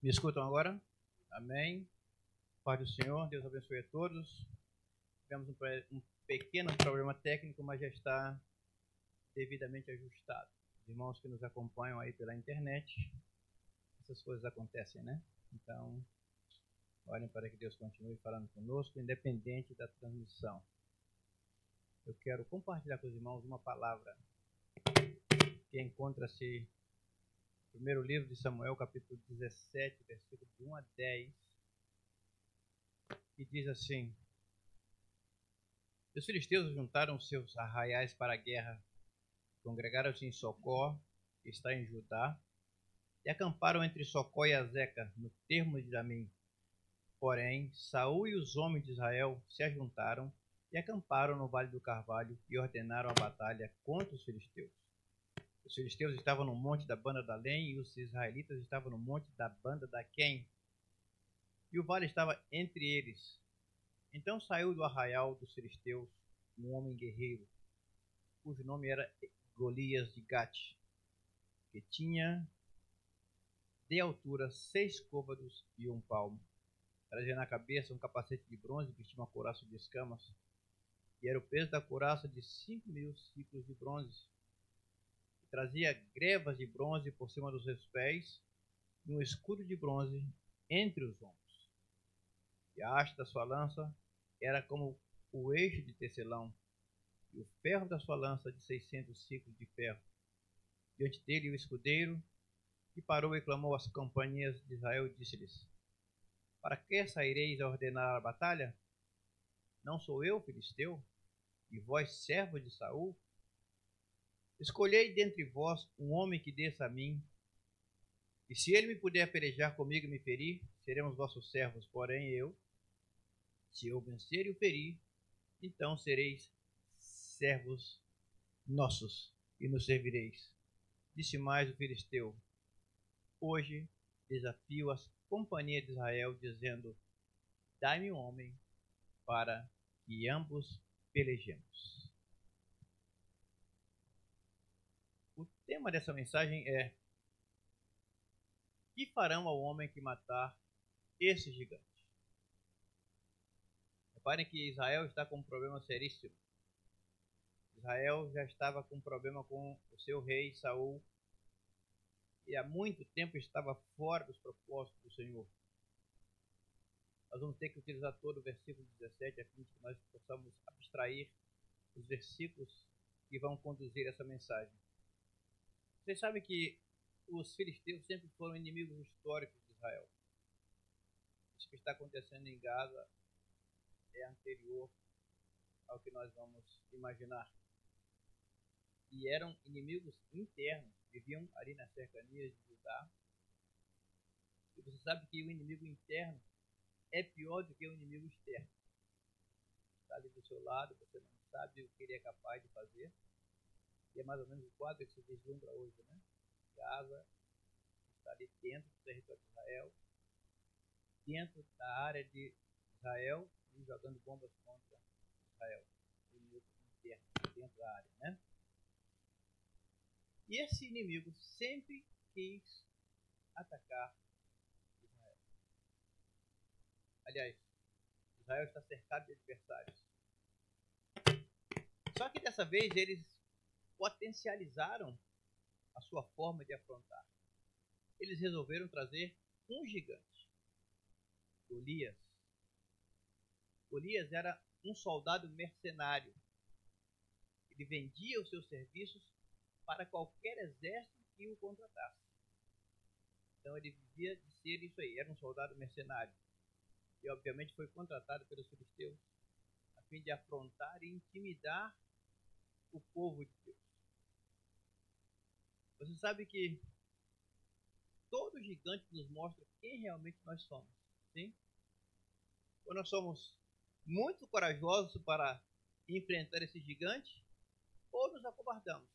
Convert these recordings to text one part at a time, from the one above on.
Me escutam agora? Amém. Paz do Senhor, Deus abençoe a todos. Tivemos um pequeno problema técnico, mas já está devidamente ajustado. Os irmãos que nos acompanham aí pela internet, essas coisas acontecem, né? Então, olhem para que Deus continue falando conosco, independente da transmissão. Eu quero compartilhar com os irmãos uma palavra que encontra-se no primeiro livro de Samuel, capítulo 17, versículo de 1 a 10, que diz assim: Os filisteus juntaram seus arraiais para a guerra, congregaram-se em Socó, que está em Judá, e acamparam entre Socó e Azeca, no termo de Damim. Porém, Saul e os homens de Israel se ajuntaram e acamparam no Vale do Carvalho e ordenaram a batalha contra os filisteus. Os filisteus estavam no monte da banda da Além e os israelitas estavam no monte da banda da Quem. E o vale estava entre eles. Então saiu do arraial dos filisteus um homem guerreiro, cujo nome era Golias de Gate, que tinha de altura 6 côvados e 1 palmo. Trazia na cabeça um capacete de bronze e vestia uma couraça de escamas. E era o peso da couraça de 5.000 ciclos de bronze. E trazia grevas de bronze por cima dos seus pés e um escudo de bronze entre os ombros. E a haste da sua lança era como o eixo de tecelão, e o ferro da sua lança de 600 ciclos de ferro. Diante dele o escudeiro, e parou e clamou às companhias de Israel e disse-lhes: Para que saireis a ordenar a batalha? Não sou eu filisteu, e vós servos de Saul? Escolhei dentre vós um homem que desça a mim, e se ele me puder pelejar comigo e me ferir, seremos vossos servos. Porém se eu vencer e o ferir, então sereis servos nossos, e nos servireis. Disse mais o filisteu: Hoje desafio as companhias de Israel, dizendo: Dai-me um homem para que ambos pelejemos. O tema dessa mensagem é: que farão ao homem que matar esse gigante? Reparem que Israel está com um problema seríssimo. Israel já estava com um problema com o seu rei Saul, e há muito tempo estava fora dos propósitos do Senhor. Nós vamos ter que utilizar todo o versículo 17 a fim de que nós possamos abstrair os versículos que vão conduzir essa mensagem. Vocês sabem que os filisteus sempre foram inimigos históricos de Israel. Isso que está acontecendo em Gaza é anterior ao que nós vamos imaginar. E eram inimigos internos, viviam ali nas cercanias de Judá. E você sabe que o inimigo interno é pior do que o inimigo externo. Está ali do seu lado, você não sabe o que ele é capaz de fazer. E é mais ou menos o quadro que se vislumbra hoje, né? Gaza está ali dentro do território de Israel, dentro da área de Israel, e jogando bombas contra Israel. O inimigo interno, dentro da área, né? E esse inimigo sempre quis atacar Israel. Aliás, Israel está cercado de adversários. Só que dessa vez eles potencializaram a sua forma de afrontar. Eles resolveram trazer um gigante, Golias. Golias era um soldado mercenário. Ele vendia os seus serviços para qualquer exército que o contratasse. Então ele vivia de ser isso aí, era um soldado mercenário. E obviamente foi contratado pelos filisteus a fim de afrontar e intimidar o povo de Deus. Você sabe que todo gigante nos mostra quem realmente nós somos. Sim? Ou nós somos muito corajosos para enfrentar esse gigante, ou nos acovardamos.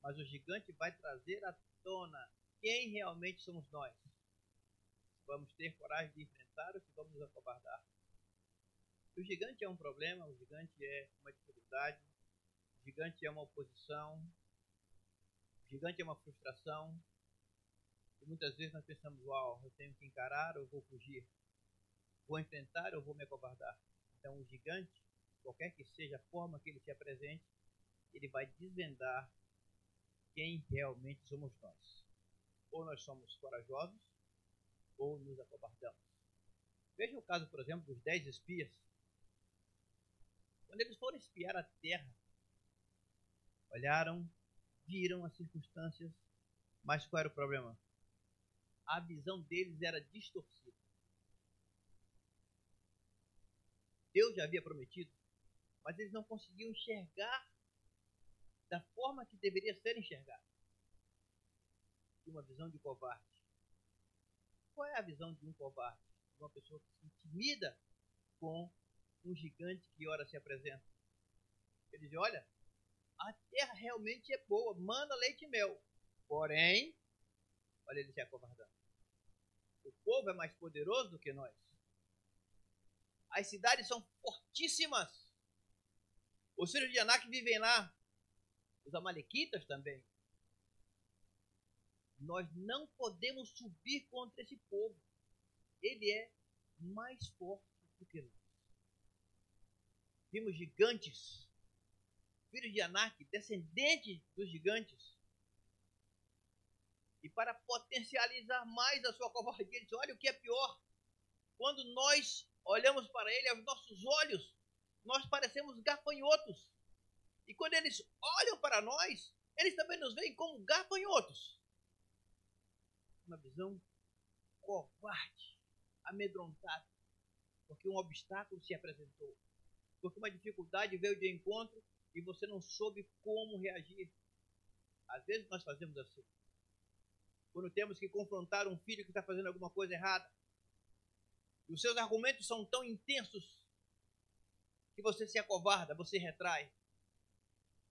Mas o gigante vai trazer à tona quem realmente somos nós. Se vamos ter coragem de enfrentar ou se vamos nos acovardar. O gigante é um problema, o gigante é uma dificuldade, o gigante é uma oposição, o gigante é uma frustração, E muitas vezes nós pensamos, uau, eu tenho que encarar ou vou fugir? Vou enfrentar ou vou me acovardar? Então o gigante, qualquer que seja a forma que ele se apresente, ele vai desvendar quem realmente somos nós. Ou nós somos corajosos, ou nos acovardamos. Veja o caso, por exemplo, dos 10 espias. Quando eles foram espiar a terra, olharam, viram as circunstâncias, mas qual era o problema? A visão deles era distorcida. Deus já havia prometido, mas eles não conseguiam enxergar da forma que deveria ser enxergado. Uma visão de covarde. Qual é a visão de um covarde? De uma pessoa que se intimida com um gigante que ora se apresenta. Ele diz, olha, a terra realmente é boa, manda leite e mel. Porém, olha ele se acovardando. O povo é mais poderoso do que nós. As cidades são fortíssimas. Os filhos de Anak vivem lá. Os amalequitas também. Nós não podemos subir contra esse povo. Ele é mais forte do que nós. Vimos gigantes, filhos de Anak, descendentes dos gigantes. E para potencializar mais a sua covardia, ele diz, olha o que é pior. Quando nós olhamos para ele, aos nossos olhos, nós parecemos gafanhotos. E quando eles olham para nós, eles também nos veem como gafanhotos. Uma visão covarde, amedrontada, porque um obstáculo se apresentou, porque uma dificuldade veio de encontro e você não soube como reagir. Às vezes nós fazemos assim. Quando temos que confrontar um filho que está fazendo alguma coisa errada, e os seus argumentos são tão intensos que você se acovarda, você retrai.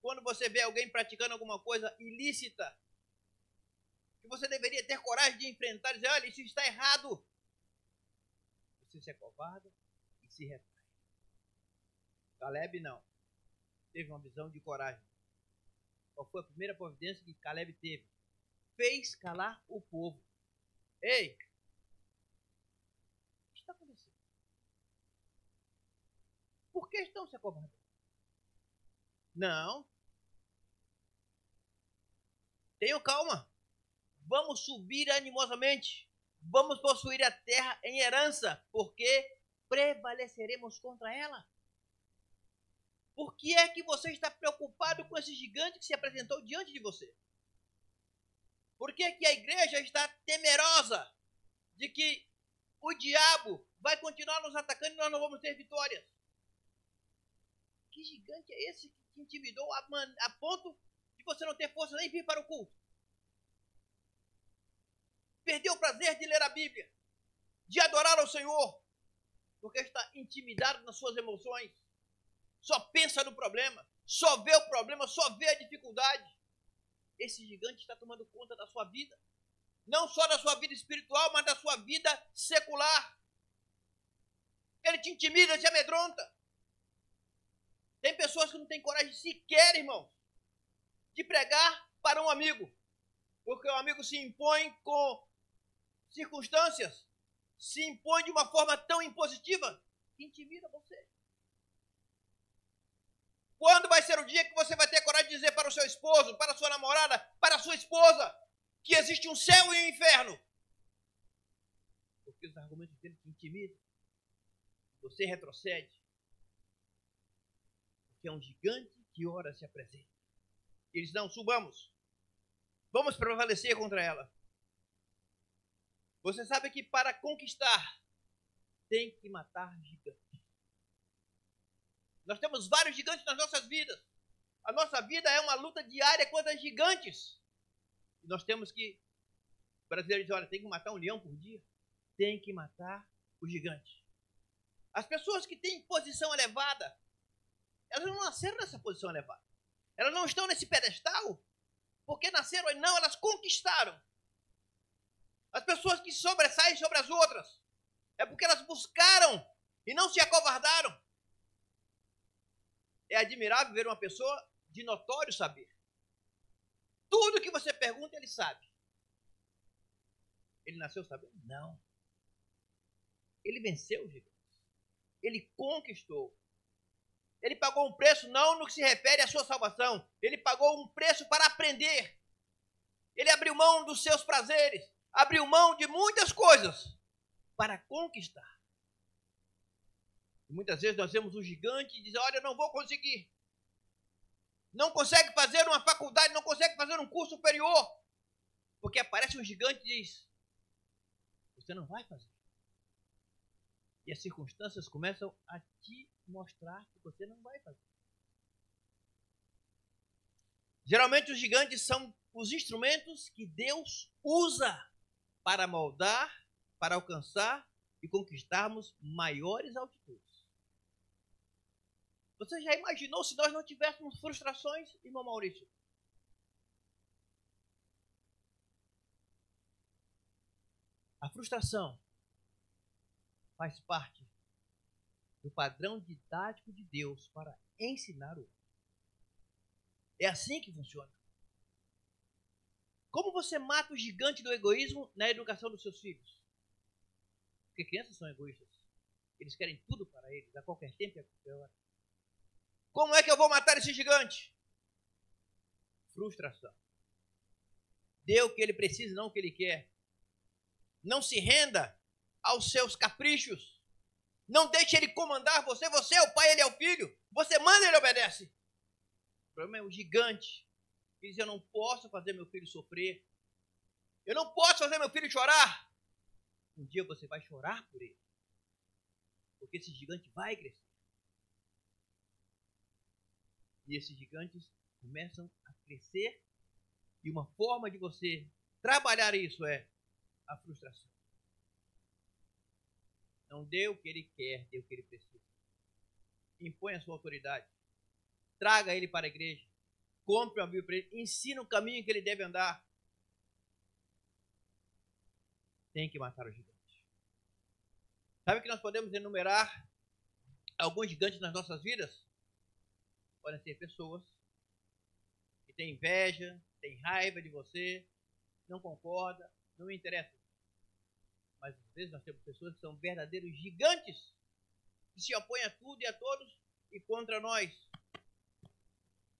Quando você vê alguém praticando alguma coisa ilícita, que você deveria ter coragem de enfrentar e dizer, olha, isso está errado. Você se acovarda e se retrai. Caleb não. Teve uma visão de coragem. Qual foi a primeira providência que Caleb teve? Fez calar o povo. Ei! O que está acontecendo? Por que estão se acovardando? Não. Tenham calma. Vamos subir animosamente. Vamos possuir a terra em herança, porque prevaleceremos contra ela. Por que é que você está preocupado com esse gigante que se apresentou diante de você? Por que é que a igreja está temerosa de que o diabo vai continuar nos atacando e nós não vamos ter vitórias? Que gigante é esse que te intimidou a ponto de você não ter força nem vir para o culto? Perdeu o prazer de ler a Bíblia, de adorar ao Senhor, porque está intimidado nas suas emoções. Só pensa no problema, só vê o problema, só vê a dificuldade. Esse gigante está tomando conta da sua vida. Não só da sua vida espiritual, mas da sua vida secular. Ele te intimida, te amedronta. Tem pessoas que não têm coragem sequer, irmãos, de pregar para um amigo. Porque o amigo se impõe com circunstâncias, se impõe de uma forma tão impositiva que intimida você. Quando vai ser o dia que você vai ter coragem de dizer para o seu esposo, para a sua namorada, para a sua esposa, que existe um céu e um inferno? Porque os argumentos dele te intimidam. Você retrocede. Porque é um gigante que ora se apresenta. Eles não, subamos. Vamos prevalecer contra ela. Você sabe que para conquistar, tem que matar gigantes. Nós temos vários gigantes nas nossas vidas. A nossa vida é uma luta diária contra gigantes. E nós temos que... O brasileiro diz, olha, tem que matar um leão por dia. Tem que matar o gigante. As pessoas que têm posição elevada, elas não nasceram nessa posição elevada. Elas não estão nesse pedestal porque nasceram, não, elas conquistaram. As pessoas que sobressaem sobre as outras é porque elas buscaram e não se acovardaram. É admirável ver uma pessoa de notório saber. Tudo que você pergunta, ele sabe. Ele nasceu sabendo? Não. Ele venceu os gigantes. Ele conquistou. Ele pagou um preço não no que se refere à sua salvação. Ele pagou um preço para aprender. Ele abriu mão dos seus prazeres. Abriu mão de muitas coisas para conquistar. E muitas vezes nós vemos um gigante e dizemos, olha, eu não vou conseguir. Não consegue fazer uma faculdade, não consegue fazer um curso superior. Porque aparece um gigante e diz, você não vai fazer. E as circunstâncias começam a te mostrar que você não vai fazer. Geralmente os gigantes são os instrumentos que Deus usa para moldar, para alcançar e conquistarmos maiores altitudes. Você já imaginou se nós não tivéssemos frustrações, irmão Maurício? A frustração faz parte do padrão didático de Deus para ensinar o outro. É assim que funciona. Como você mata o gigante do egoísmo na educação dos seus filhos? Porque crianças são egoístas. Eles querem tudo para eles, a qualquer tempo e a qualquer hora. Como é que eu vou matar esse gigante? Frustração. Dê o que ele precisa, não o que ele quer. Não se renda aos seus caprichos. Não deixe ele comandar você. Você é o pai, ele é o filho. Você manda, ele obedece. O problema é o gigante. Ele diz, eu não posso fazer meu filho sofrer. Eu não posso fazer meu filho chorar. Um dia você vai chorar por ele. Porque esse gigante vai crescer. E esses gigantes começam a crescer. E uma forma de você trabalhar isso é a frustração. Não dê o que ele quer, dê o que ele precisa. Impõe a sua autoridade. Traga ele para a igreja. Compre uma Bíblia para ele. Ensina o caminho que ele deve andar. Tem que matar o gigante. Sabe que nós podemos enumerar alguns gigantes nas nossas vidas? Podem ser pessoas que têm inveja, têm raiva de você, não concorda, não interessa. Mas às vezes nós temos pessoas que são verdadeiros gigantes, que se opõem a tudo e a todos e contra nós.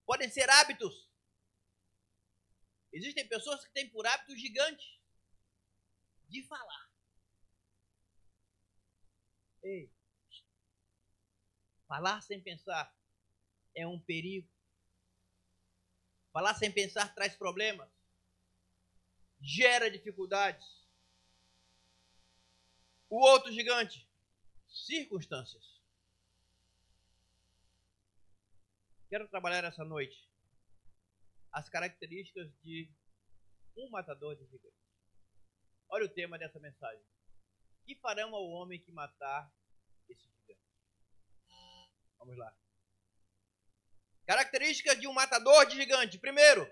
Podem ser hábitos. Existem pessoas que têm por hábito gigante de falar. Ei, falar sem pensar é um perigo. Falar sem pensar traz problemas, gera dificuldades. O outro gigante, circunstâncias. Quero trabalhar essa noite as características de um matador de gigantes. Olha o tema dessa mensagem. Que farão ao homem que matar esse gigante? Vamos lá. Características de um matador de gigante. Primeiro,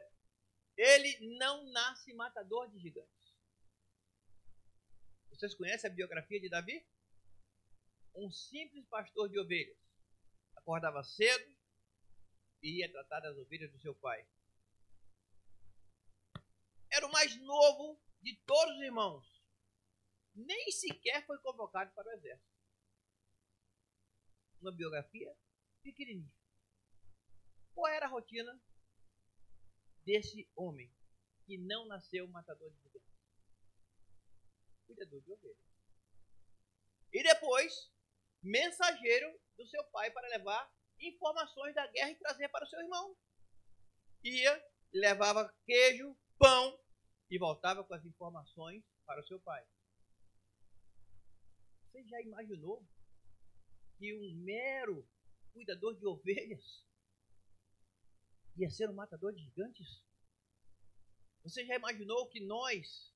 ele não nasce matador de gigantes. Vocês conhecem a biografia de Davi? Um simples pastor de ovelhas. Acordava cedo e ia tratar das ovelhas do seu pai. Era o mais novo de todos os irmãos. Nem sequer foi convocado para o exército. Uma biografia pequenininha. Qual era a rotina desse homem que não nasceu matador de gigantes? Cuidador de ovelhas. E depois, mensageiro do seu pai para levar informações da guerra e trazer para o seu irmão. Ia, levava queijo, pão e voltava com as informações para o seu pai. Você já imaginou que um mero cuidador de ovelhas ia ser um matador de gigantes? Você já imaginou que nós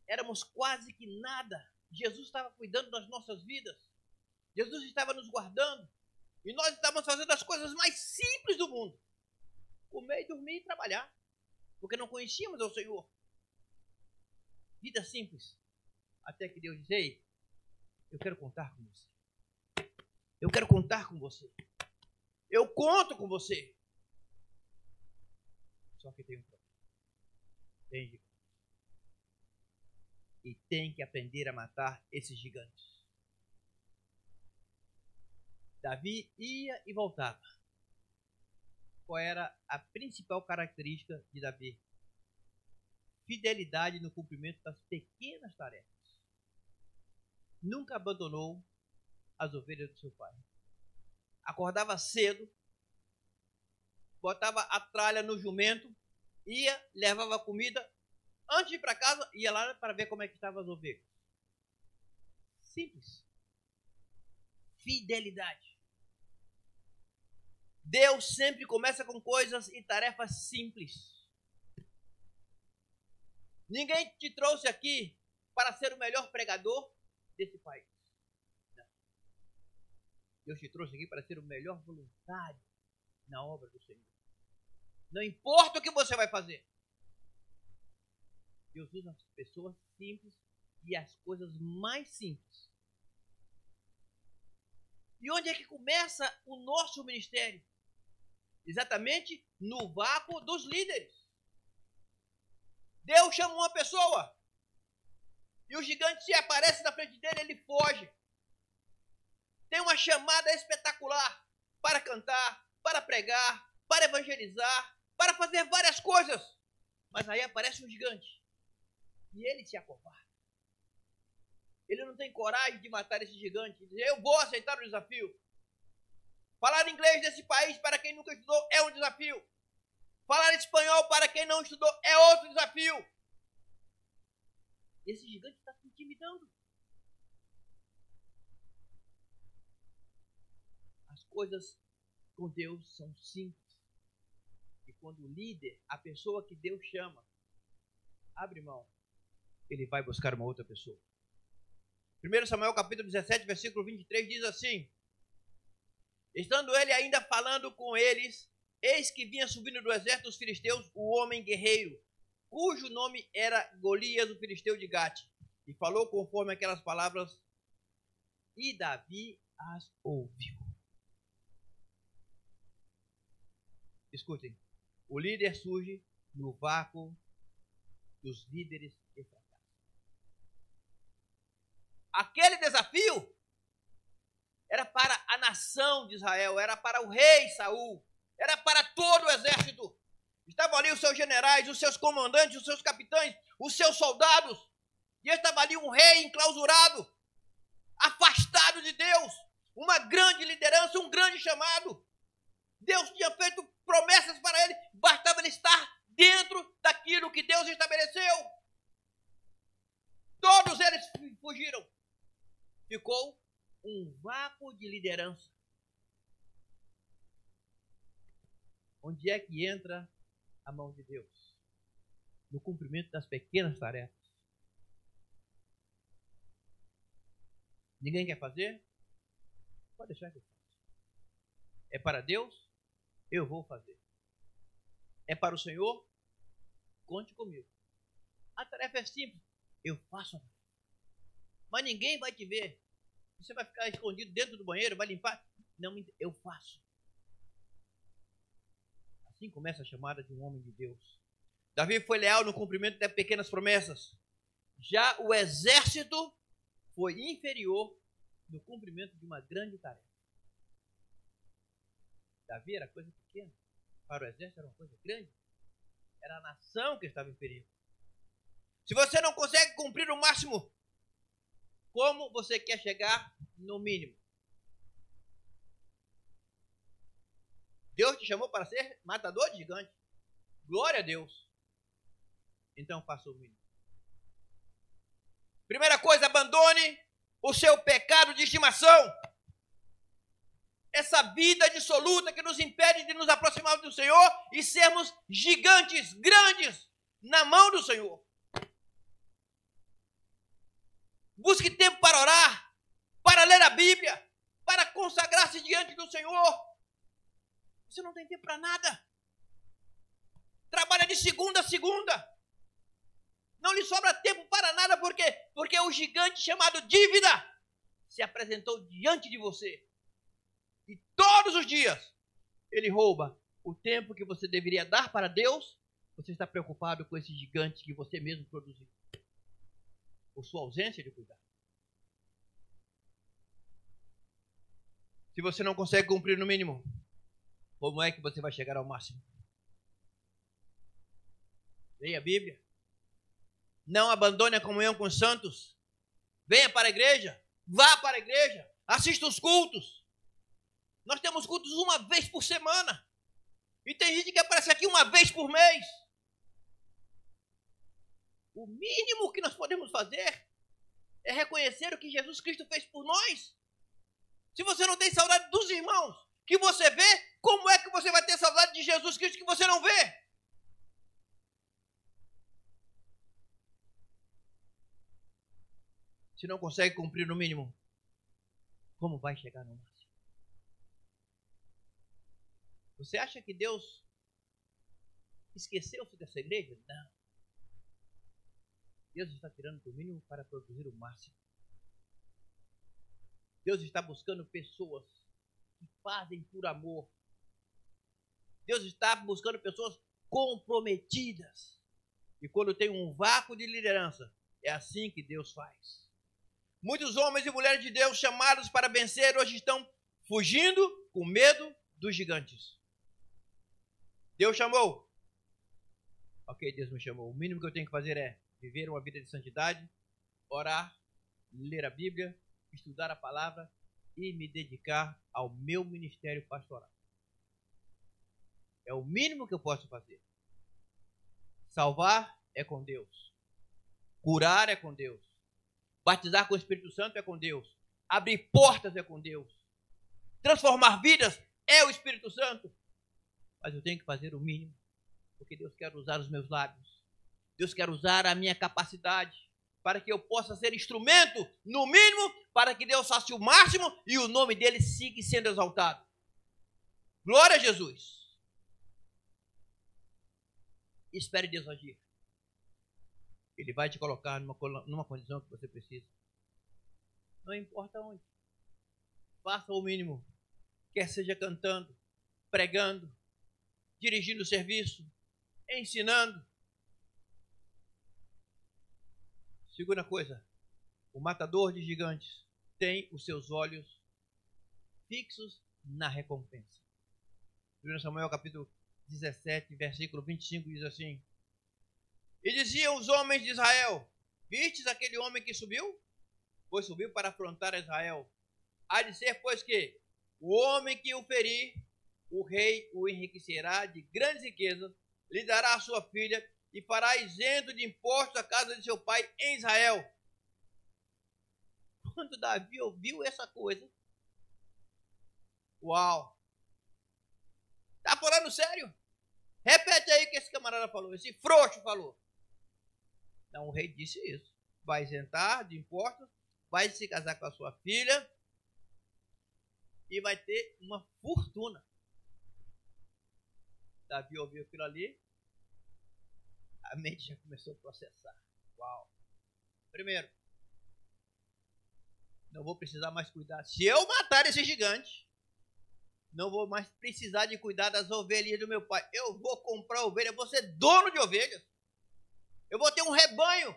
éramos quase que nada? Jesus estava cuidando das nossas vidas. Jesus estava nos guardando. E nós estávamos fazendo as coisas mais simples do mundo. Comer, dormir e trabalhar. Porque não conhecíamos ao Senhor. Vida simples. Até que Deus diz, ei, eu quero contar com você. Eu quero contar com você. Eu conto com você. Só que tem um problema. Tem gigante. e tem que aprender a matar esses gigantes. Davi ia e voltava. Qual era a principal característica de Davi? Fidelidade no cumprimento das pequenas tarefas. Nunca abandonou as ovelhas do seu pai. Acordava cedo, botava a tralha no jumento, ia, levava comida, antes de ir para casa, ia lá para ver como é que estavam as ovelhas. Simples. Fidelidade. Deus sempre começa com coisas e tarefas simples. Ninguém te trouxe aqui para ser o melhor pregador desse país. Não. Deus te trouxe aqui para ser o melhor voluntário na obra do Senhor. Não importa o que você vai fazer. Deus usa as pessoas simples e as coisas mais simples. E onde é que começa o nosso ministério? Exatamente no vácuo dos líderes. Deus chama uma pessoa e o gigante se aparece na frente dele, ele foge. Tem uma chamada espetacular para cantar, para pregar, para evangelizar, para fazer várias coisas. Mas aí aparece um gigante e ele se acovarda. Ele não tem coragem de matar esse gigante e dizer, eu vou aceitar o desafio. Falar inglês nesse país para quem nunca estudou é um desafio. Falar espanhol para quem não estudou é outro desafio. Esse gigante está se intimidando. As coisas com Deus são simples. E quando o líder, a pessoa que Deus chama, abre mão, ele vai buscar uma outra pessoa. 1 Samuel capítulo 17, versículo 23 diz assim: estando ele ainda falando com eles, eis que vinha subindo do exército dos filisteus o homem guerreiro, cujo nome era Golias, o filisteu de Gate, e falou conforme aquelas palavras, e Davi as ouviu. Escutem, o líder surge no vácuo dos líderes e fracasso. Aquele desafio era para a nação de Israel, era para o rei Saul, era para todo o exército. Estavam ali os seus generais, os seus comandantes, os seus capitães, os seus soldados. E estava ali um rei enclausurado, afastado de Deus, uma grande liderança, um grande chamado. Deus tinha feito promessas para ele, bastava ele estar dentro daquilo que Deus estabeleceu. Todos eles fugiram. Ficou um vácuo de liderança. Onde é que entra a mão de Deus? No cumprimento das pequenas tarefas. Ninguém quer fazer? Pode deixar que eu faça. É para Deus? Eu vou fazer. É para o Senhor? Conte comigo. A tarefa é simples. Eu faço a tarefa. Mas ninguém vai te ver. Você vai ficar escondido dentro do banheiro, vai limpar? Não, eu faço. Assim começa a chamada de um homem de Deus. Davi foi leal no cumprimento de pequenas promessas. Já o exército foi inferior no cumprimento de uma grande tarefa. Davi era coisa pequena. Para o exército era uma coisa grande. Era a nação que estava em perigo. Se você não consegue cumprir o máximo, como você quer chegar no mínimo? Deus te chamou para ser matador de gigantes. Glória a Deus. Então faça o mínimo. Primeira coisa, abandone o seu pecado de estimação. Essa vida dissoluta que nos impede de nos aproximar do Senhor e sermos gigantes, grandes, na mão do Senhor. Busque tempo para orar, para ler a Bíblia, para consagrar-se diante do Senhor. Você não tem tempo para nada. Trabalha de segunda a segunda. Não lhe sobra tempo para nada, por quê? Porque o gigante chamado dívida se apresentou diante de você. E todos os dias ele rouba o tempo que você deveria dar para Deus. Você está preocupado com esse gigante que você mesmo produziu. Por sua ausência de cuidado. Se você não consegue cumprir no mínimo, como é que você vai chegar ao máximo? Leia a Bíblia. Não abandone a comunhão com os santos. Venha para a igreja. Vá para a igreja. Assista os cultos. Nós temos cultos uma vez por semana. E tem gente que aparece aqui uma vez por mês. O mínimo que nós podemos fazer é reconhecer o que Jesus Cristo fez por nós. Se você não tem saudade dos irmãos que você vê, como é que você vai ter saudade de Jesus Cristo que você não vê? Se não consegue cumprir no mínimo, como vai chegar no máximo? Você acha que Deus esqueceu-se dessa igreja? Não. Deus está tirando do mínimo para produzir o máximo. Deus está buscando pessoas que fazem por amor. Deus está buscando pessoas comprometidas. E quando tem um vácuo de liderança, é assim que Deus faz. Muitos homens e mulheres de Deus chamados para vencer hoje estão fugindo com medo dos gigantes. Deus chamou. Ok, Deus me chamou. O mínimo que eu tenho que fazer é viver uma vida de santidade, orar, ler a Bíblia, estudar a palavra e me dedicar ao meu ministério pastoral. É o mínimo que eu posso fazer. Salvar é com Deus. Curar é com Deus. Batizar com o Espírito Santo é com Deus. Abrir portas é com Deus. Transformar vidas é o Espírito Santo. Mas eu tenho que fazer o mínimo, porque Deus quer usar os meus lábios. Deus quer usar a minha capacidade para que eu possa ser instrumento, no mínimo, para que Deus faça o máximo e o nome dele siga sendo exaltado. Glória a Jesus. Espere Deus agir. Ele vai te colocar numa condição que você precisa. Não importa onde. Faça o mínimo. Quer seja cantando, pregando, dirigindo o serviço, ensinando. Segunda coisa, o matador de gigantes tem os seus olhos fixos na recompensa. 1 Samuel capítulo 17, versículo 25 diz assim: E diziam os homens de Israel: Vistes aquele homem que subiu? Pois subiu para afrontar Israel. Há de ser, pois, que o homem que o ferir, o rei o enriquecerá de grandes riquezas, lhe dará a sua filha e fará isento de impostos a casa de seu pai em Israel. Quando Davi ouviu essa coisa, uau! Tá falando sério? Repete aí o que esse camarada falou, esse frouxo falou. Não, o rei disse isso. Vai isentar de impostos, vai se casar com a sua filha e vai ter uma fortuna. Davi ouviu aquilo ali, a mente já começou a processar. Uau! Primeiro, não vou precisar mais cuidar. Se eu matar esse gigante, não vou mais precisar de cuidar das ovelhas do meu pai. Eu vou comprar ovelha, eu vou ser dono de ovelhas. Eu vou ter um rebanho.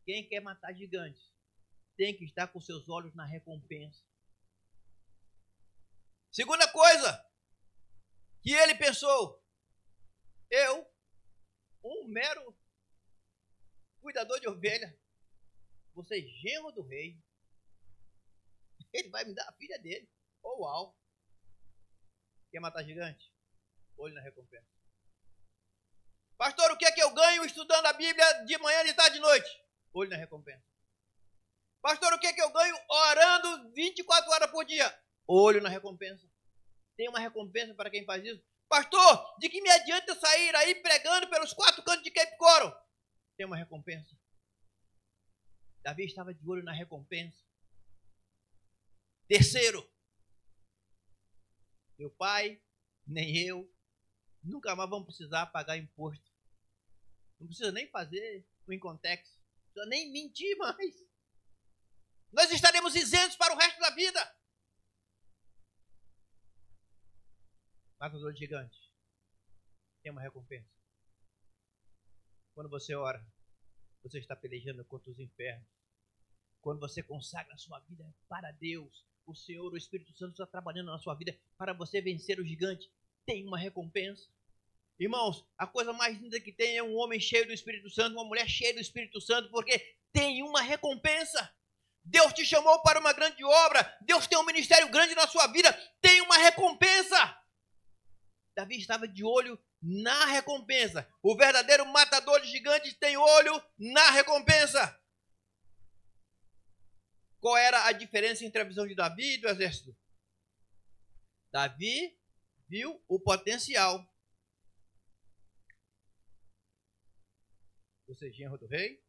Quem quer matar gigantes tem que estar com seus olhos na recompensa. Segunda coisa que ele pensou: eu, um mero cuidador de ovelha, vou ser genro do rei. Ele vai me dar a filha dele. Oh, uau! Quer matar gigante? Olhe na recompensa. Pastor, o que é que eu ganho estudando a Bíblia de manhã, de tarde e de noite? Olhe na recompensa. Pastor, o que é que eu ganho orando 24 horas por dia? Olho na recompensa. Tem uma recompensa para quem faz isso? Pastor, de que me adianta eu sair aí pregando pelos 4 cantos de Cape Coral? Tem uma recompensa. Davi estava de olho na recompensa. Terceiro, meu pai, nem eu, nunca mais vamos precisar pagar imposto. Não precisa nem fazer o Incontex. Não precisa nem mentir mais. Nós estaremos isentos para o resto da vida. Matador gigante. Tem uma recompensa. Quando você ora, você está pelejando contra os infernos. Quando você consagra a sua vida para Deus, o Senhor, o Espírito Santo está trabalhando na sua vida para você vencer o gigante. Tem uma recompensa. Irmãos, a coisa mais linda que tem é um homem cheio do Espírito Santo, uma mulher cheia do Espírito Santo, porque tem uma recompensa. Deus te chamou para uma grande obra, Deus tem um ministério grande na sua vida, tem uma recompensa. Davi estava de olho na recompensa. O verdadeiro matador de gigantes tem olho na recompensa. Qual era a diferença entre a visão de Davi e do exército? Davi viu o potencial. Você é genro do rei,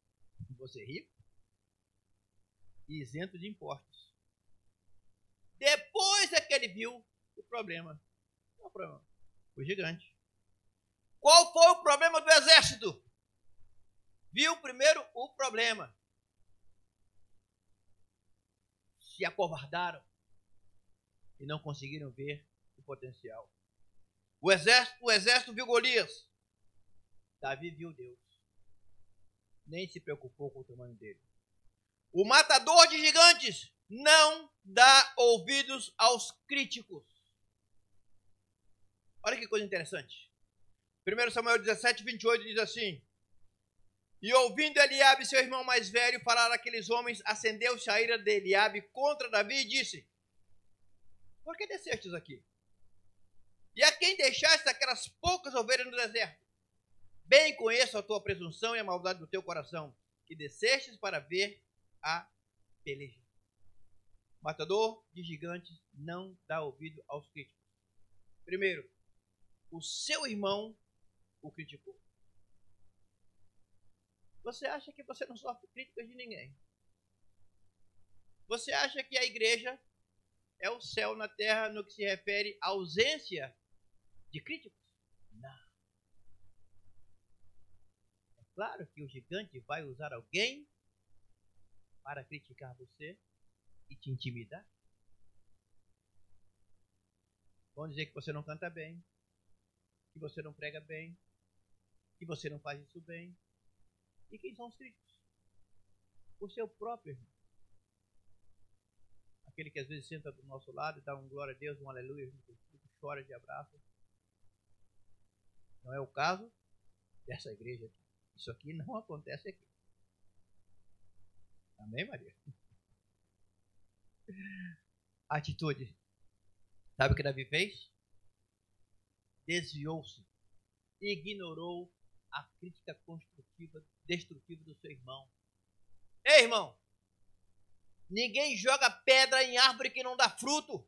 você é rico e isento de impostos. Depois é que ele viu o problema. Qual é o problema? O gigante. Qual foi o problema do exército? Viu primeiro o problema. Se acovardaram e não conseguiram ver o potencial. O exército viu Golias. Davi viu Deus. Nem se preocupou com o tamanho dele. O matador de gigantes não dá ouvidos aos críticos. Olha que coisa interessante. 1 Samuel 17, 28 diz assim: E ouvindo Eliabe, seu irmão mais velho, falar aqueles homens, acendeu-se a ira de Eliabe contra Davi e disse: Por que descestes aqui? E a quem deixaste aquelas poucas ovelhas no deserto? Bem conheço a tua presunção e a maldade do teu coração, que descestes para ver a peleja. Matador de gigantes não dá ouvido aos críticos. Primeiro, o seu irmão o criticou. Você acha que você não sofre críticas de ninguém? Você acha que a igreja é o céu na terra no que se refere à ausência de críticos? Não. É claro que o gigante vai usar alguém para criticar você e te intimidar. Vão dizer que você não canta bem, que você não prega bem, que você não faz isso bem. E quem são os críticos? O seu próprio irmão. Aquele que às vezes senta do nosso lado e dá um glória a Deus, um aleluia, chora de abraço. Não é o caso dessa igreja aqui. Isso aqui não acontece aqui. Amém, Maria? Atitude. Sabe o que Davi fez? Desviou-se. Ignorou a crítica construtiva, destrutiva do seu irmão. Ei, irmão! Ninguém joga pedra em árvore que não dá fruto.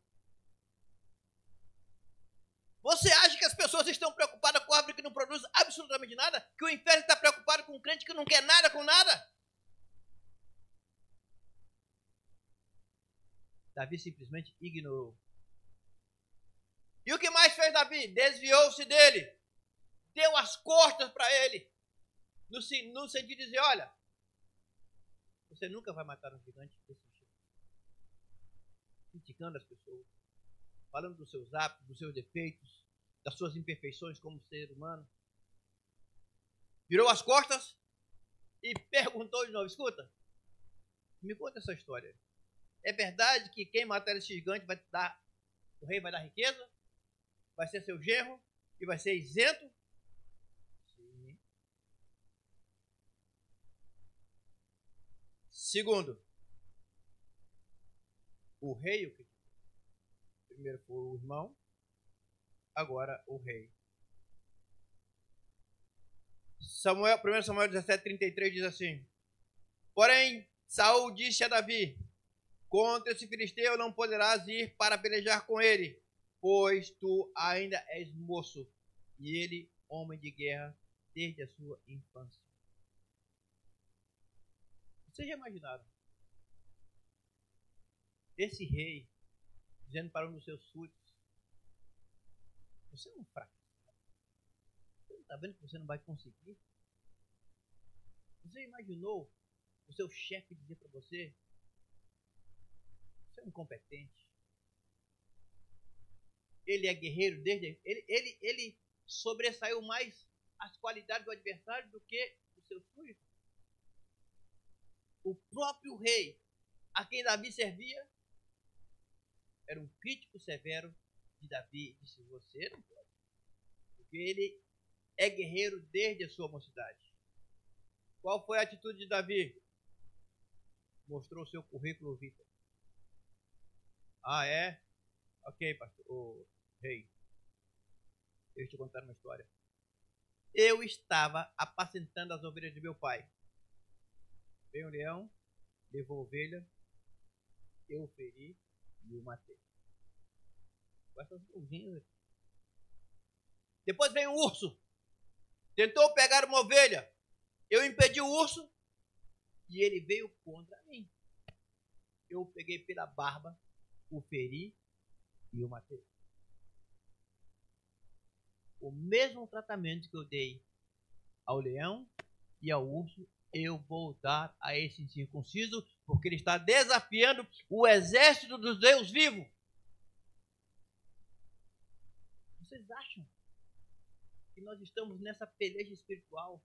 Você acha que as pessoas estão preocupadas com árvore que não produz absolutamente nada? Que o inferno está preocupado com um crente que não quer nada com nada? Davi simplesmente ignorou. E o que mais fez Davi? Desviou-se dele. Deu as costas para ele. No sentido de dizer, olha, você nunca vai matar um gigante desse jeito. Criticando as pessoas. Falando dos seus hábitos, dos seus defeitos, das suas imperfeições como ser humano. Virou as costas e perguntou de novo, escuta, me conta essa história. É verdade que quem matar esse gigante vai dar, o rei vai dar riqueza? Vai ser seu genro e vai ser isento? Sim. Segundo, o rei o criticou. Primeiro foi o irmão, agora o rei. 1 Samuel 17, 33 diz assim: Porém, Saul disse a Davi: Contra esse filisteu não poderás ir para pelejar com ele, pois tu ainda és moço, e ele homem de guerra desde a sua infância. Vocês já imaginaram? Esse rei dizendo para um dos seus súditos: você é um fraco. Você não está vendo que você não vai conseguir? Você imaginou o seu chefe dizer para você: você é um incompetente? Ele é guerreiro desde... Ele sobressaiu mais as qualidades do adversário do que o seu súdito. o próprio rei a quem Davi servia era um crítico severo de Davi. Disse: você não pode, porque ele é guerreiro desde a sua mocidade. Qual foi a atitude de Davi? Mostrou seu currículo vitae. Ah, é? Ok, pastor. O rei, deixa eu te contar uma história. Eu estava apacentando as ovelhas de meu pai. Veio um leão, levou a ovelha, eu o feri e o matei. Depois veio um urso, tentou pegar uma ovelha, eu impedi o urso e ele veio contra mim. Eu o peguei pela barba, o feri e o matei. O mesmo tratamento que eu dei ao leão e ao urso, eu vou dar a esse incircunciso, porque ele está desafiando o exército dos Deus vivos. Vocês acham que nós estamos nessa peleja espiritual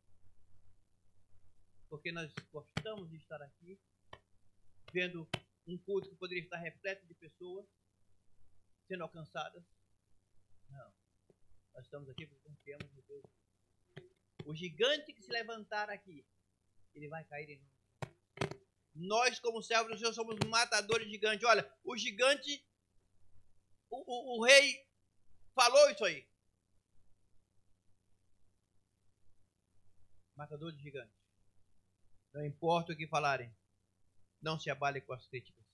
porque nós gostamos de estar aqui, vendo um culto que poderia estar repleto de pessoas sendo alcançadas? Não. Nós estamos aqui porque confiamos no Deus. O gigante que se levantar aqui, ele vai cair em nós. Nós, como servos do Senhor, somos matadores de gigantes. Olha, o gigante, o rei falou isso aí. Matador de gigantes. Não importa o que falarem, não se abale com as críticas.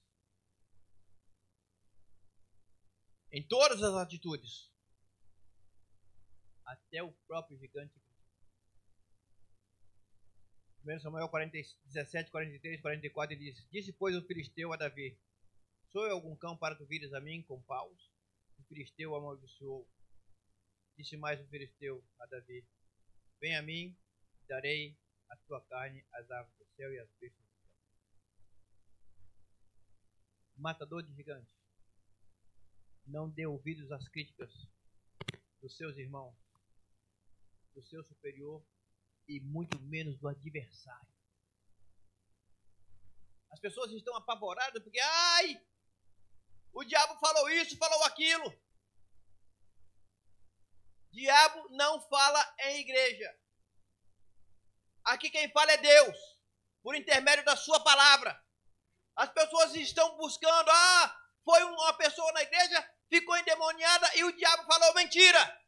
Em todas as atitudes, até o próprio gigante. 1 Samuel 17, 43, 44, ele diz: disse, pois, o filisteu a Davi: sou eu algum cão para tu vires a mim com paus? O filisteu amaldiçoou. Disse mais o filisteu a Davi: vem a mim, darei a tua carne às aves do céu e às bestas do céu. Matador de gigantes, não dê ouvidos às críticas dos seus irmãos, do seu superior e muito menos do adversário. As pessoas estão apavoradas porque, ai, o diabo falou isso, falou aquilo. Diabo não fala em igreja. Aqui quem fala é Deus, por intermédio da sua palavra. As pessoas estão buscando, foi uma pessoa na igreja, ficou endemoniada e o diabo falou mentira.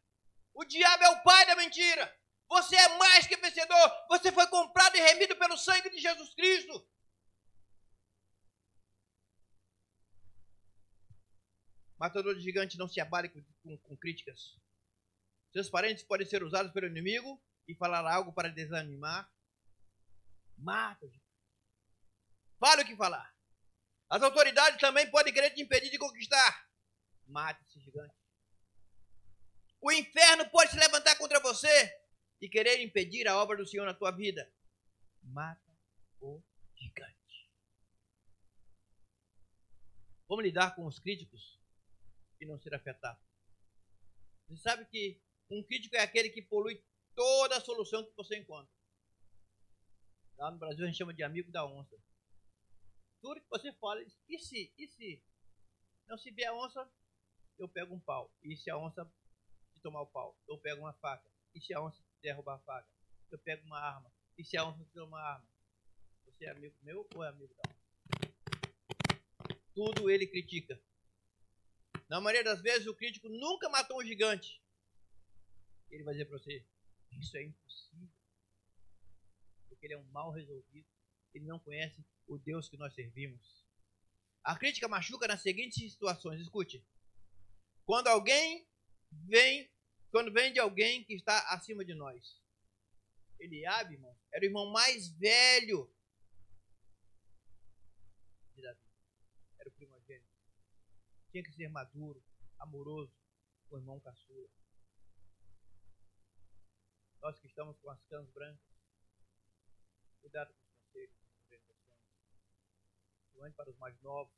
O diabo é o pai da mentira. Você é mais que vencedor. Você foi comprado e remido pelo sangue de Jesus Cristo. Matador de gigante, não se abale com críticas. Seus parentes podem ser usados pelo inimigo e falar algo para desanimar. Mata o gigante. Fale o que falar. As autoridades também podem querer te impedir de conquistar. Mate esse gigante. O inferno pode se levantar contra você e querer impedir a obra do Senhor na tua vida. Mata o gigante. Vamos lidar com os críticos e não ser afetado. Você sabe que um crítico é aquele que polui toda a solução que você encontra. Lá no Brasil a gente chama de amigo da onça. Tudo que você fala, e se? Não, se vier a onça, eu pego um pau. E se a onça te tomar o pau, eu pego uma faca. E se a onça derrubar a faca, eu pego uma arma. E se a onça te tomar uma arma, você é amigo meu ou é amigo da onça? Tudo ele critica. Na maioria das vezes, o crítico nunca matou um gigante. Ele vai dizer para você: isso é impossível. Porque ele é um mal resolvido. Ele não conhece o Deus que nós servimos. A crítica machuca nas seguintes situações. Escute. Quando vem de alguém que está acima de nós. Eliabe, irmão, era o irmão mais velho de Davi. Era o primogênito. Tinha que ser maduro, amoroso, com o irmão caçula. Nós que estamos com as canas brancas, cuidado com os conselhos, com as orientações. Olhe para os mais novos.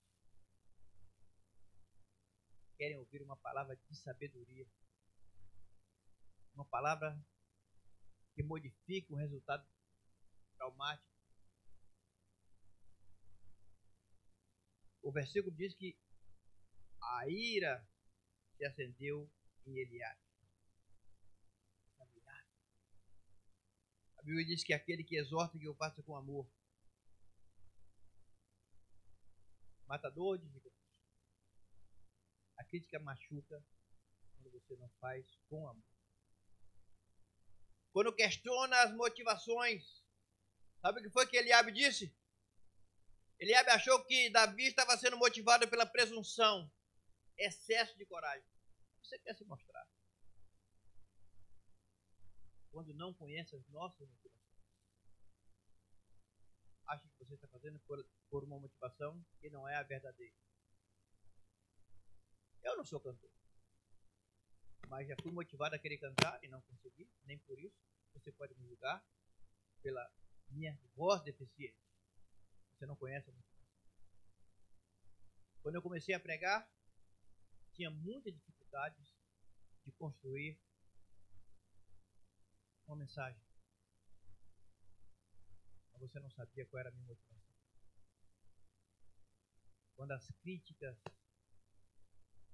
Querem ouvir uma palavra de sabedoria. Uma palavra que modifique um resultado traumático. o versículo diz que a ira se acendeu em Eliabe. A Bíblia diz que aquele que exorta que o faça com amor. Matador de gigantes. A crítica machuca quando você não faz com amor. Quando questiona as motivações, sabe o que foi que Eliabe disse? Eliabe achou que Davi estava sendo motivado pela presunção, excesso de coragem. Você quer se mostrar? Quando não conhece as nossas motivações. Acha que você está fazendo por uma motivação que não é a verdadeira. Eu não sou cantor, mas já fui motivado a querer cantar e não consegui, nem por isso. Você pode me julgar pela minha voz deficiente. Você não conhece a motivação. Quando eu comecei a pregar, tinha muitas dificuldades de construir uma mensagem. Mas você não sabia qual era a minha motivação. Quando as críticas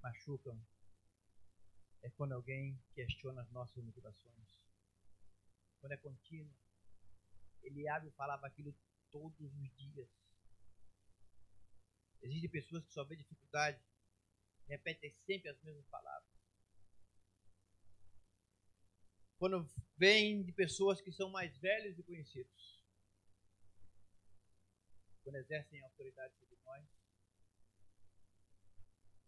machucam, é quando alguém questiona as nossas motivações. Quando é contínuo. Eliabe falava aquilo todos os dias. Existem pessoas que só vêem dificuldade, repetem sempre as mesmas palavras. Quando vem de pessoas que são mais velhos e conhecidos, quando exercem autoridade sobre nós,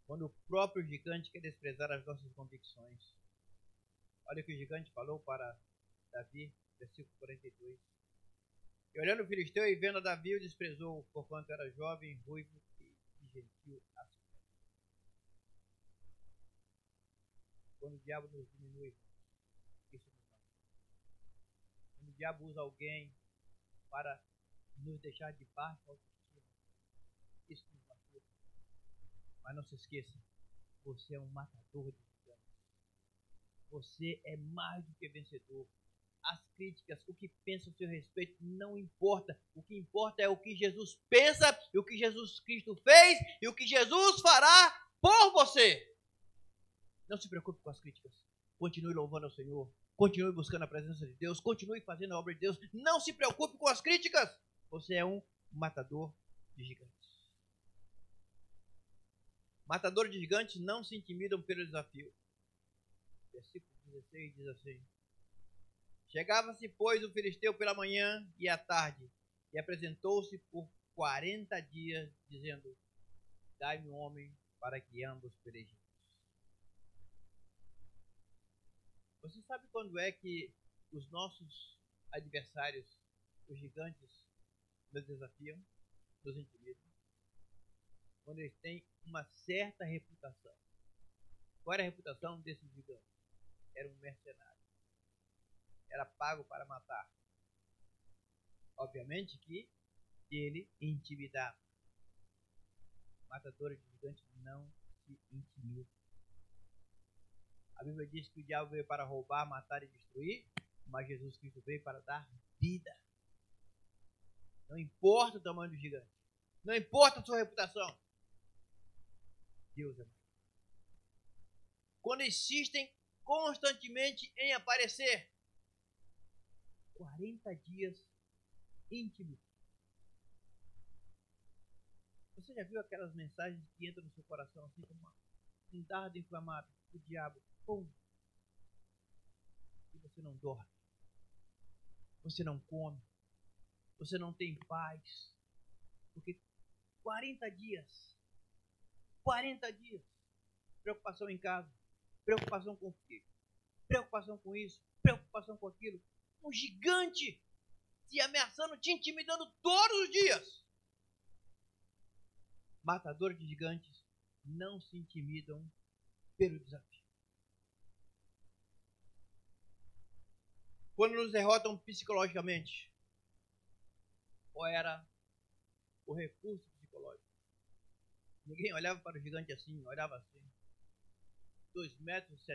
quando o próprio gigante quer desprezar as nossas convicções. Olha o que o gigante falou para Davi, versículo 42. E olhando o filisteu e vendo a Davi, o desprezou, porquanto era jovem, ruivo e gentil aspecto. Quando o diabo nos diminui, isso nos mata. Quando o diabo usa alguém para nos deixar de baixo autoestima, isso nos machuca. Mas não se esqueça, você é um matador de gigantes. Você é mais do que vencedor. As críticas, o que pensam a seu respeito, não importa. O que importa é o que Jesus pensa, e o que Jesus Cristo fez, e o que Jesus fará por você. Não se preocupe com as críticas. Continue louvando ao Senhor. Continue buscando a presença de Deus. Continue fazendo a obra de Deus. Não se preocupe com as críticas. Você é um matador de gigantes. Matadores de gigantes não se intimidam pelo desafio. Versículo 16 diz assim: Chegava-se, pois, o filisteu pela manhã e à tarde, e apresentou-se por 40 dias, dizendo: Dai-me um homem para que ambos pelejemos. Você sabe quando é que os nossos adversários, os gigantes, nos desafiam, nos intimidam? Quando eles têm uma certa reputação. Qual era a reputação desse gigante? Era um mercenário. Era pago para matar. Obviamente que ele intimidava. Matadores de gigantes não se intimidam. A Bíblia diz que o diabo veio para roubar, matar e destruir, mas Jesus Cristo veio para dar vida. Não importa o tamanho do gigante. Não importa a sua reputação. Deus é maior. Quando insistem constantemente em aparecer, 40 dias íntimos. Você já viu aquelas mensagens que entram no seu coração assim como um dardo inflamado do diabo? Pum! E você não dorme. Você não come. Você não tem paz. Porque 40 dias. 40 dias. Preocupação em casa. Preocupação com o filho. Preocupação com isso. Preocupação com aquilo. Um gigante te ameaçando, te intimidando todos os dias. Matadores de gigantes não se intimidam pelo desafio. Quando nos derrotam psicologicamente, qual era o recurso psicológico? Ninguém olhava para o gigante assim, olhava assim. 2,75 metros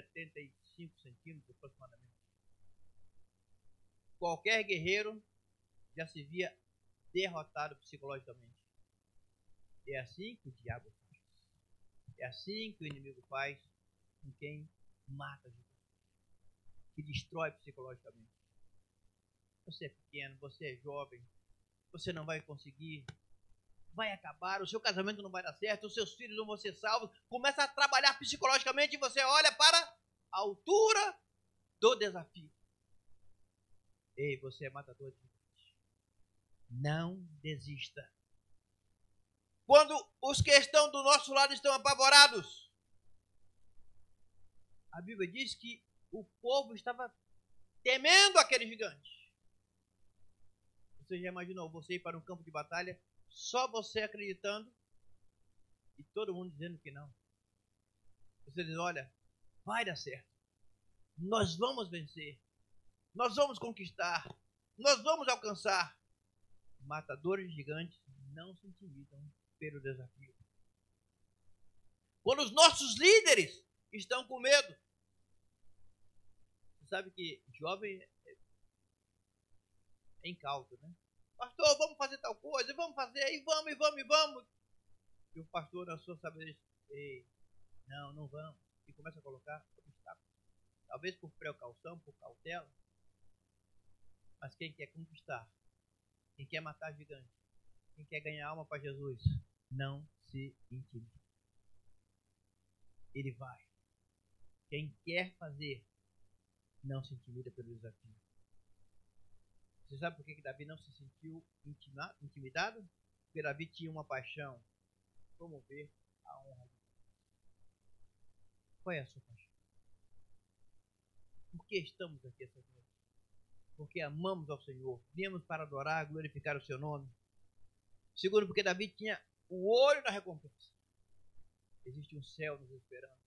aproximadamente. Qualquer guerreiro já se via derrotado psicologicamente. É assim que o diabo faz. É assim que o inimigo faz com quem mata, que destrói psicologicamente. Você é pequeno, você é jovem, você não vai conseguir, vai acabar, o seu casamento não vai dar certo, os seus filhos não vão ser salvos. Começa a trabalhar psicologicamente e você olha para a altura do desafio. Ei, você é matador de vidas. Não desista. Quando os que estão do nosso lado estão apavorados, a Bíblia diz que o povo estava temendo aquele gigante. Você já imaginou você ir para um campo de batalha, só você acreditando e todo mundo dizendo que não? Você diz, olha, vai dar certo. Nós vamos vencer. Nós vamos conquistar. Nós vamos alcançar. Matadores de gigantes não se intimidam pelo desafio. Quando os nossos líderes estão com medo. Você sabe que jovem é incauto, né? Pastor, vamos fazer tal coisa, vamos fazer, e vamos. E o pastor, na sua sabedoria, ei, não vamos. E começa a colocar obstáculos. Talvez por precaução, por cautela. Mas quem quer conquistar, quem quer matar gigante, quem quer ganhar alma para Jesus, não se intimida. Ele vai. Quem quer fazer, não se intimida pelo desafio. Você sabe por que Davi não se sentiu intimidado? Porque Davi tinha uma paixão: promover a honra de Deus. Qual é a sua paixão? Por que estamos aqui essa noite? Porque amamos ao Senhor. Viemos para adorar, glorificar o seu nome. Segundo, porque Davi tinha o olho na recompensa. Existe um céu nos esperando.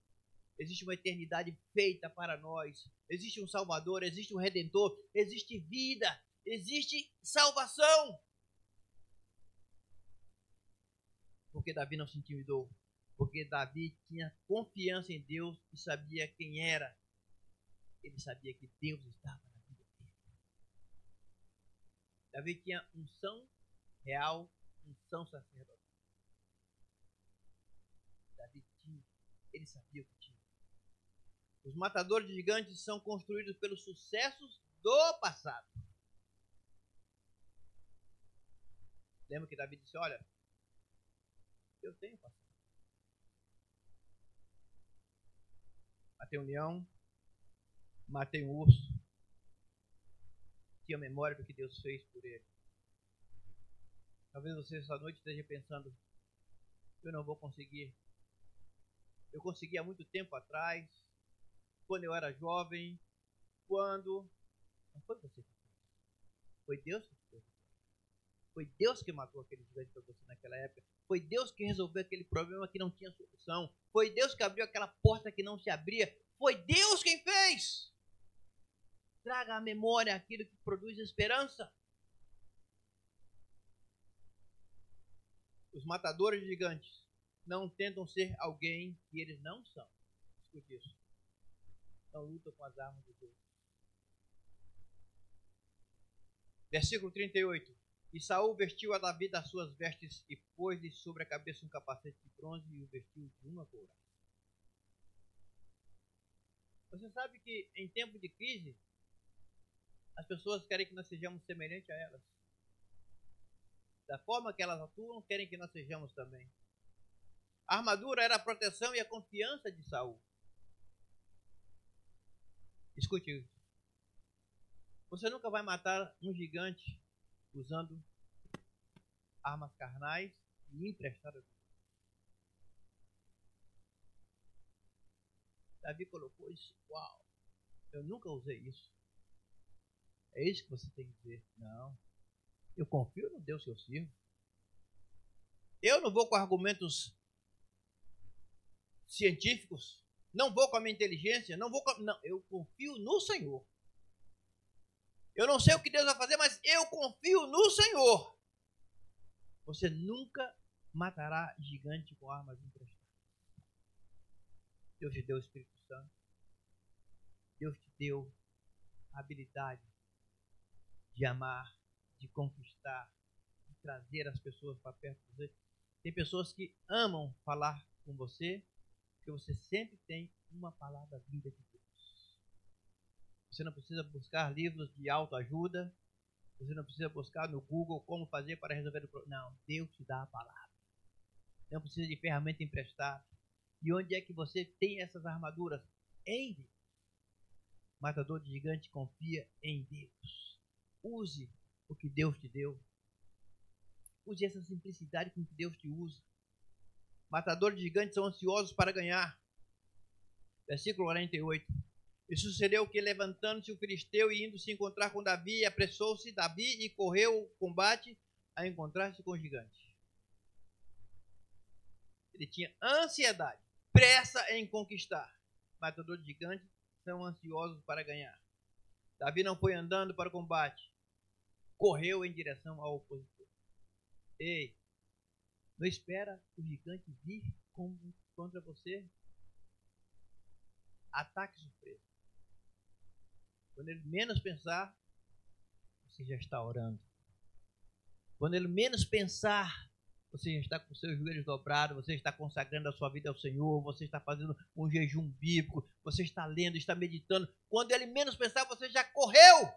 Existe uma eternidade feita para nós. Existe um Salvador, existe um Redentor, existe vida, existe salvação. Porque Davi não se intimidou. Porque Davi tinha confiança em Deus e sabia quem era. Ele sabia que Deus estava na vida dele. Davi tinha unção real, unção sacerdotal. Davi tinha, ele sabia o que tinha. Os matadores de gigantes são construídos pelos sucessos do passado. Lembra que Davi disse, olha, eu tenho passado. Matei um leão, matei um urso. Tinha memória do que Deus fez por ele. Talvez você essa noite esteja pensando, eu não vou conseguir. Eu consegui há muito tempo atrás, quando eu era jovem, quando... Não foi você que fez. Foi Deus que fez. Foi Deus que matou aquele gigante para você naquela época. Foi Deus que resolveu aquele problema que não tinha solução. Foi Deus que abriu aquela porta que não se abria. Foi Deus quem fez. Traga à memória aquilo que produz esperança. Os matadores de gigantes não tentam ser alguém que eles não são. Escute isso. Não lutam com as armas de Deus. Versículo 38. E Saul vestiu a Davi das suas vestes e pôs-lhe sobre a cabeça um capacete de bronze e o vestiu de uma couraça. Você sabe que em tempo de crise, as pessoas querem que nós sejamos semelhantes a elas. Da forma que elas atuam, querem que nós sejamos também. A armadura era a proteção e a confiança de Saul. Escute isso. Você nunca vai matar um gigante usando armas carnais e emprestadas. Davi colocou isso. Uau! Eu nunca usei isso. É isso que você tem que dizer. Não. Eu confio no Deus que eu sirvo. Eu não vou com argumentos científicos. Não vou com a minha inteligência. Não, eu confio no Senhor. Eu não sei o que Deus vai fazer, mas eu confio no Senhor. Você nunca matará gigante com armas emprestadas. Deus te deu o Espírito Santo. Deus te deu a habilidade de amar, de conquistar, de trazer as pessoas para perto de você. Tem pessoas que amam falar com você, porque você sempre tem uma palavra vinda de Deus. Você não precisa buscar livros de autoajuda, você não precisa buscar no Google como fazer para resolver o problema. Não, Deus te dá a palavra. Não precisa de ferramenta emprestada. E onde é que você tem essas armaduras? Em Deus. Matador de gigante confia em Deus. Use o que Deus te deu. Use essa simplicidade com que Deus te usa. Matadores de gigantes são ansiosos para ganhar. Versículo 48. E sucedeu que, levantando-se o filisteu e indo se encontrar com Davi, apressou-se Davi e correu o combate a encontrar-se com o gigante. Ele tinha ansiedade, pressa em conquistar. Matadores de gigantes são ansiosos para ganhar. Davi não foi andando para o combate, correu em direção ao opositor. Ei, não espera o gigante vir contra você. Ataque surpresa. Quando ele menos pensar, você já está orando. Quando ele menos pensar, você já está com os seus joelhos dobrados, você está consagrando a sua vida ao Senhor, você está fazendo um jejum bíblico, você está lendo, está meditando. Quando ele menos pensar, você já correu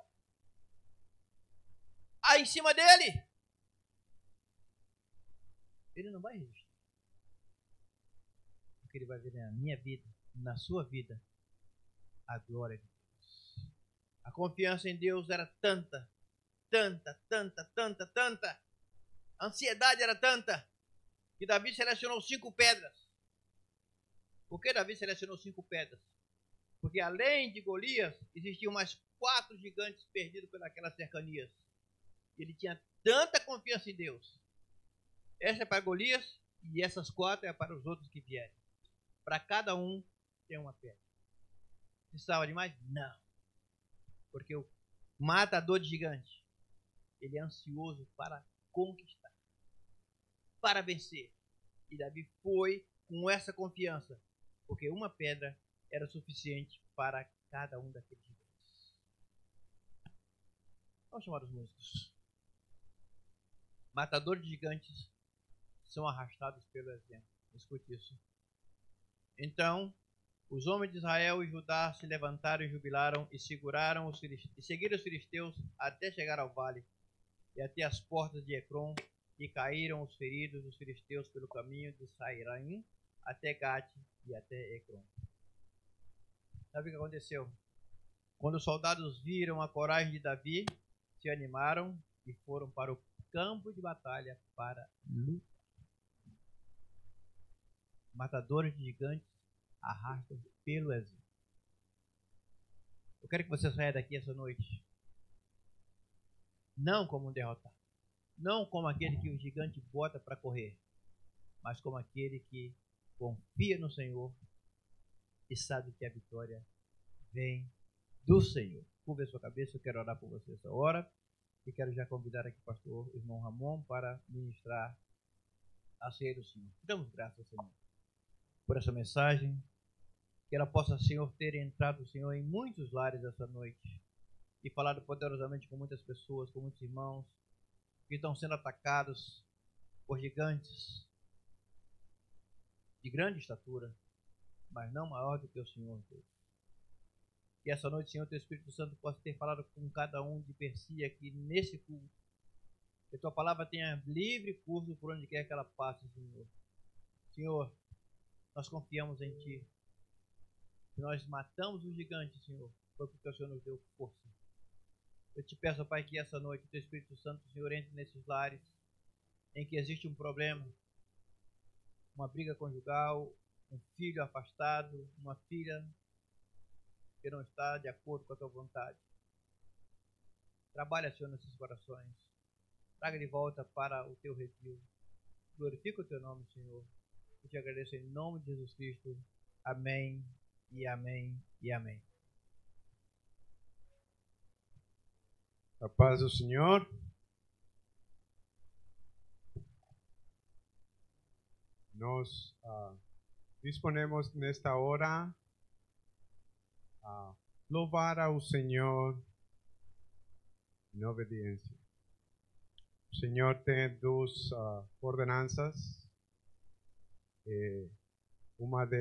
aí em cima dele. Ele não vai resistir. Porque ele vai ver na minha vida, na sua vida, a glória de Deus. A confiança em Deus era tanta. A ansiedade era tanta que Davi selecionou 5 pedras. Por que Davi selecionou 5 pedras? Porque além de Golias, existiam mais 4 gigantes perdidos pelas cercanias. Ele tinha tanta confiança em Deus. Essa é para Golias e essas 4 é para os outros que vierem. Para cada um tem uma pedra. Precisava de mais? Não. Porque o matador de gigante, ele é ansioso para conquistar, para vencer. E Davi foi com essa confiança, porque uma pedra era suficiente para cada um daqueles gigantes. Vamos chamar os músicos. Matadores de gigantes são arrastados pelo exemplo. Escute isso. Então, os homens de Israel e Judá se levantaram e jubilaram e seguiram os filisteus até chegar ao vale e até as portas de Ecrom, e caíram os feridos dos filisteus pelo caminho de Sairaim até Gate e até Ecrom. Sabe o que aconteceu? Quando os soldados viram a coragem de Davi, se animaram e foram para o campo de batalha para lutar. Matadores de gigantes arrastam pelo exército. Eu quero que você saia daqui essa noite não como um derrotado, não como aquele que o gigante bota para correr, mas como aquele que confia no Senhor e sabe que a vitória vem do Senhor. Curva a sua cabeça, eu quero orar por você essa hora e quero já convidar aqui o pastor irmão Ramon para ministrar a ceia do Senhor. Damos graças, Senhor, por essa mensagem, que ela possa, Senhor, ter entrado, Senhor, em muitos lares essa noite e falado poderosamente com muitas pessoas, com muitos irmãos que estão sendo atacados por gigantes de grande estatura, mas não maior do que o Senhor Deus. Que essa noite, Senhor, teu Espírito Santo possa ter falado com cada um de per si aqui nesse culto. Que a tua palavra tenha livre curso por onde quer que ela passe, Senhor. Senhor, nós confiamos em Ti. Se nós matamos o gigante, Senhor, foi porque o Senhor nos deu força. Eu te peço, Pai, que essa noite o teu Espírito Santo, Senhor, entre nesses lares em que existe um problema, uma briga conjugal, um filho afastado, uma filha que não está de acordo com a tua vontade. Trabalha, Senhor, nesses corações. Traga de volta para o teu redil. Glorifica o teu nome, Senhor. Eu te agradeço em nome de Jesus Cristo. Amém e amém e amém. A paz do Senhor. Nos disponemos nesta hora a louvar ao Senhor em obediência. O Senhor tem 2 ordenanças uma de